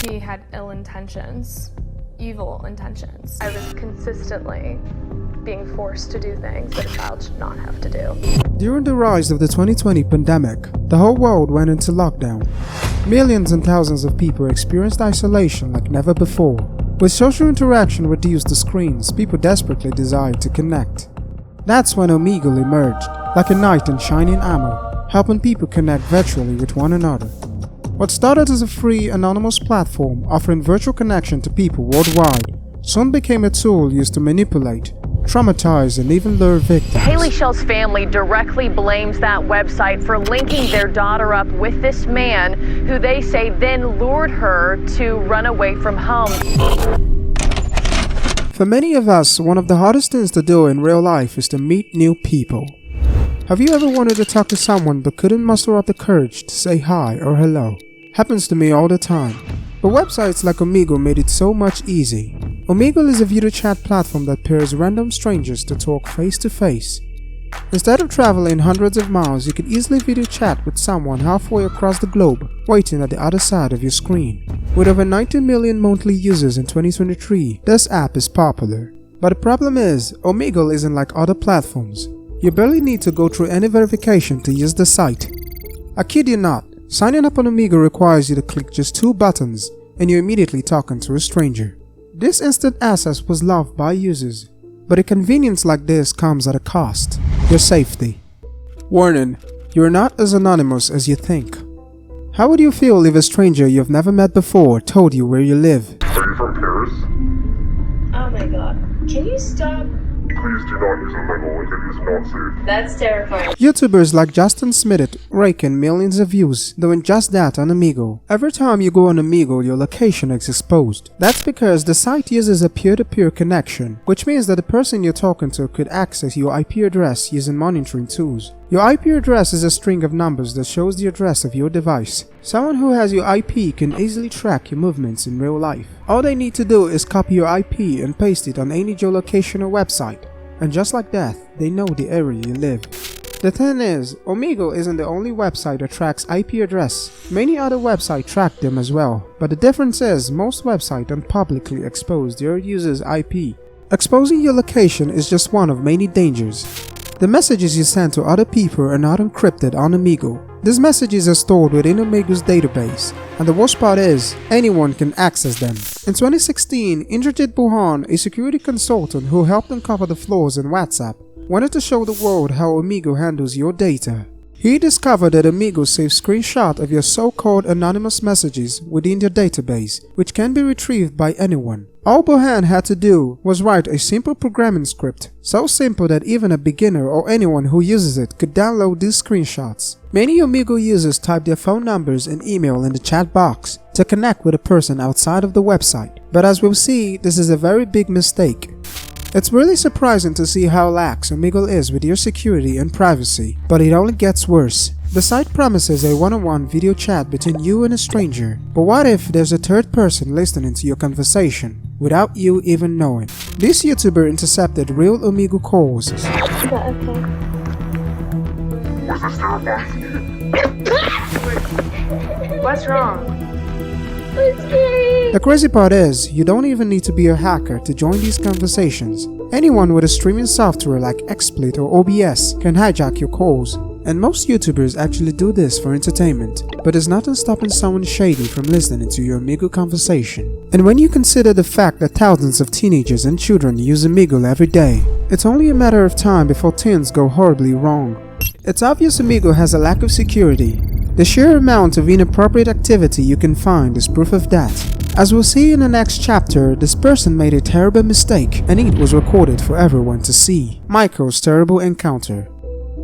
He had ill intentions, evil intentions. I was consistently being forced to do things that a child should not have to do. During the rise of the 2020 pandemic, the whole world went into lockdown. Millions and thousands of people experienced isolation like never before. With social interaction reduced to screens, people desperately desired to connect. That's when Omegle emerged, like a knight in shining armor, helping people connect virtually with one another. What started as a free, anonymous platform offering virtual connection to people worldwide soon became a tool used to manipulate, traumatize, and even lure victims. Haley Shell's family directly blames that website for linking their daughter up with this man who they say then lured her to run away from home. For many of us, one of the hardest things to do in real life is to meet new people. Have you ever wanted to talk to someone but couldn't muster up the courage to say hi or hello? Happens to me all the time. But websites like Omegle made it so much easy. Omegle is a video chat platform that pairs random strangers to talk face to face. Instead of traveling hundreds of miles, you could easily video chat with someone halfway across the globe, waiting at the other side of your screen. With over 90 million monthly users in 2023, this app is popular. But the problem is, Omegle isn't like other platforms. You barely need to go through any verification to use the site. I kid you not, signing up on Omegle requires you to click just 2 buttons and you're immediately talking to a stranger. This instant access was loved by users, but a convenience like this comes at a cost: your safety. Warning, you're not as anonymous as you think. How would you feel if a stranger you've never met before told you where you live? Are you from Paris? Oh my god. Can you stop? Please do not use Omegle. It is not safe. That's terrifying. YouTubers like Justin Smith rake in millions of views doing just that on Omegle. Every time you go on Omegle, your location is exposed. That's because the site uses a peer-to-peer connection, which means that the person you're talking to could access your IP address using monitoring tools. Your IP address is a string of numbers that shows the address of your device. Someone who has your IP can easily track your movements in real life. All they need to do is copy your IP and paste it on any geolocation or website. And just like that, they know the area you live. The thing is, Omegle isn't the only website that tracks IP address. Many other websites track them as well, but the difference is most websites don't publicly expose their users' IP. Exposing your location is just one of many dangers. The messages you send to other people are not encrypted on Omegle. These messages are stored within Omegle's database, and the worst part is, anyone can access them. In 2016, Indrajit Buhan, a security consultant who helped uncover the flaws in WhatsApp, wanted to show the world how Omegle handles your data. He discovered that Omegle saves screenshots of your so-called anonymous messages within their database, which can be retrieved by anyone. All Bohan had to do was write a simple programming script, so simple that even a beginner or anyone who uses it could download these screenshots. Many Omegle users type their phone numbers and email in the chat box to connect with a person outside of the website, but as we'll see, this is a very big mistake. It's really surprising to see how lax Omegle is with your security and privacy, but it only gets worse. The site promises a one-on-one video chat between you and a stranger, but what if there's a third person listening to your conversation without you even knowing? This YouTuber intercepted real Omegle calls. Where's the sound? What's wrong? The crazy part is, you don't even need to be a hacker to join these conversations. Anyone with a streaming software like XSplit or OBS can hijack your calls. And most YouTubers actually do this for entertainment, but there's nothing stopping someone shady from listening to your Omegle conversation. And when you consider the fact that thousands of teenagers and children use Omegle every day, it's only a matter of time before things go horribly wrong. It's obvious Omegle has a lack of security. The sheer amount of inappropriate activity you can find is proof of that. As we'll see in the next chapter, this person made a terrible mistake and it was recorded for everyone to see. Michael's terrible encounter.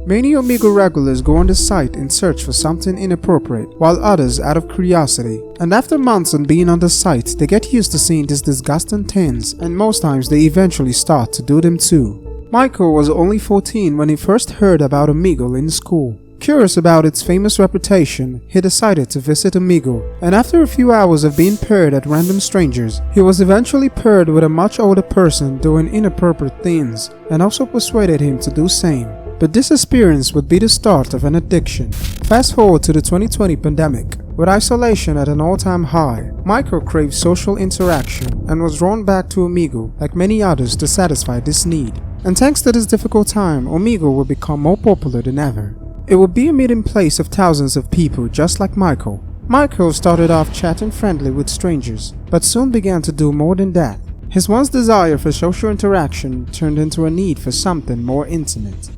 Many Omegle regulars go on the site in search for something inappropriate, while others out of curiosity. And after months on being on the site, they get used to seeing these disgusting things, and most times they eventually start to do them too. Michael was only 14 when he first heard about Omegle in school. Curious about its famous reputation, he decided to visit Omegle, and after a few hours of being paired at random strangers, he was eventually paired with a much older person doing inappropriate things, and also persuaded him to do same. But this experience would be the start of an addiction. Fast forward to the 2020 pandemic. With isolation at an all-time high, Michael craved social interaction and was drawn back to Omegle like many others to satisfy this need. And thanks to this difficult time, Omegle will become more popular than ever. It will be a meeting place of thousands of people just like Michael. Michael started off chatting friendly with strangers, but soon began to do more than that. His once desire for social interaction turned into a need for something more intimate.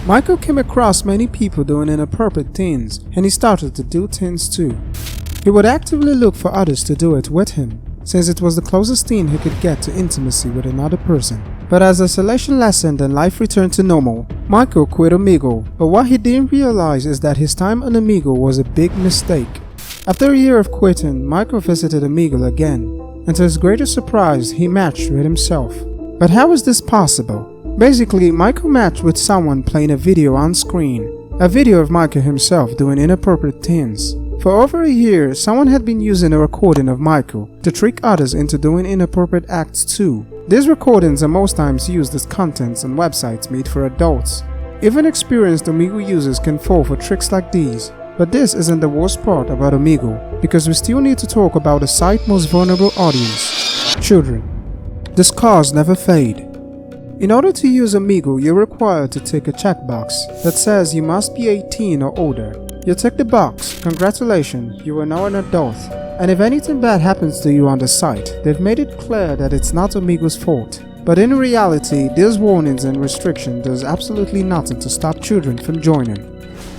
Michael came across many people doing inappropriate things, and he started to do things too. He would actively look for others to do it with him, since it was the closest thing he could get to intimacy with another person. But as isolation lessened and life returned to normal, Michael quit Omegle, but what he didn't realize is that his time on Omegle was a big mistake. After a year of quitting, Michael visited Omegle again, and to his greatest surprise, he matched with himself. But how is this possible? Basically, Michael matched with someone playing a video on screen, a video of Michael himself doing inappropriate things. For over a year, someone had been using a recording of Michael to trick others into doing inappropriate acts too. These recordings are most times used as contents on websites made for adults. Even experienced Omegle users can fall for tricks like these. But this isn't the worst part about Omegle, because we still need to talk about the site's most vulnerable audience: children. The scars never fade. In order to use Omegle, you're required to tick a checkbox that says you must be 18 or older. You tick the box, congratulations, you are now an adult. And if anything bad happens to you on the site, they've made it clear that it's not Omegle's fault. But in reality, these warnings and restrictions does absolutely nothing to stop children from joining.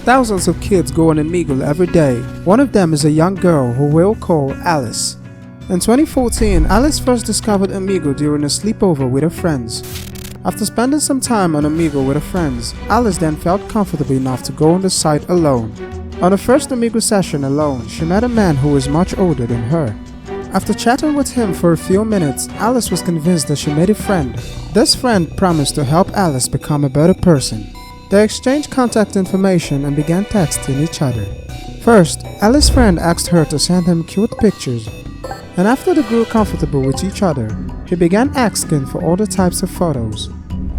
Thousands of kids go on Omegle every day. One of them is a young girl who we'll call Alice. In 2014, Alice first discovered Omegle during a sleepover with her friends. After spending some time on Omegle with her friends, Alice then felt comfortable enough to go on the site alone. On her first Omegle session alone, she met a man who was much older than her. After chatting with him for a few minutes, Alice was convinced that she made a friend. This friend promised to help Alice become a better person. They exchanged contact information and began texting each other. First, Alice's friend asked her to send him cute pictures, and after they grew comfortable with each other, he began asking for all the types of photos.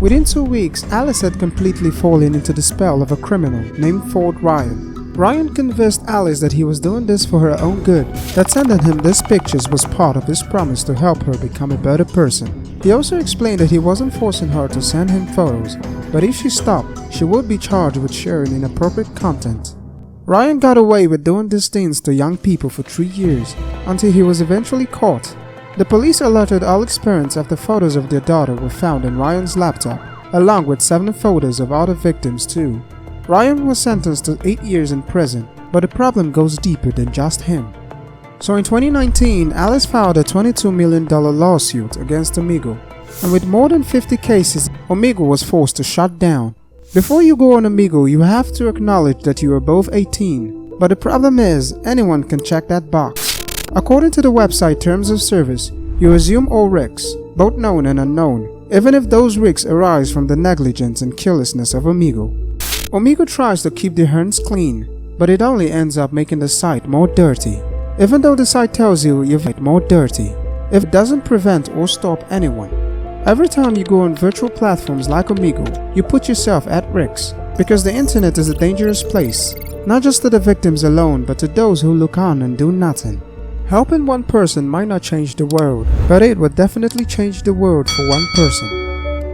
Within 2 weeks, Alice had completely fallen into the spell of a criminal named Ford Ryan. Ryan convinced Alice that he was doing this for her own good, that sending him these pictures was part of his promise to help her become a better person. He also explained that he wasn't forcing her to send him photos, but if she stopped, she would be charged with sharing inappropriate content. Ryan got away with doing these things to young people for 3 years, until he was eventually caught. The police alerted all its parents after photos of their daughter were found in Ryan's laptop, along with 7 photos of other victims too. Ryan was sentenced to 8 years in prison, but the problem goes deeper than just him. So in 2019, Alice filed a $22 million lawsuit against Omegle, and with more than 50 cases, Omegle was forced to shut down. Before you go on Omegle, you have to acknowledge that you are above 18, but the problem is, anyone can check that box. According to the website Terms of Service, you assume all risks, both known and unknown, even if those risks arise from the negligence and carelessness of Omegle. Omegle tries to keep their hands clean, but it only ends up making the site more dirty. Even though the site tells you you've made more dirty, if it doesn't prevent or stop anyone. Every time you go on virtual platforms like Omegle, you put yourself at risk, because the internet is a dangerous place, not just to the victims alone, but to those who look on and do nothing. Helping one person might not change the world, but it would definitely change the world for one person.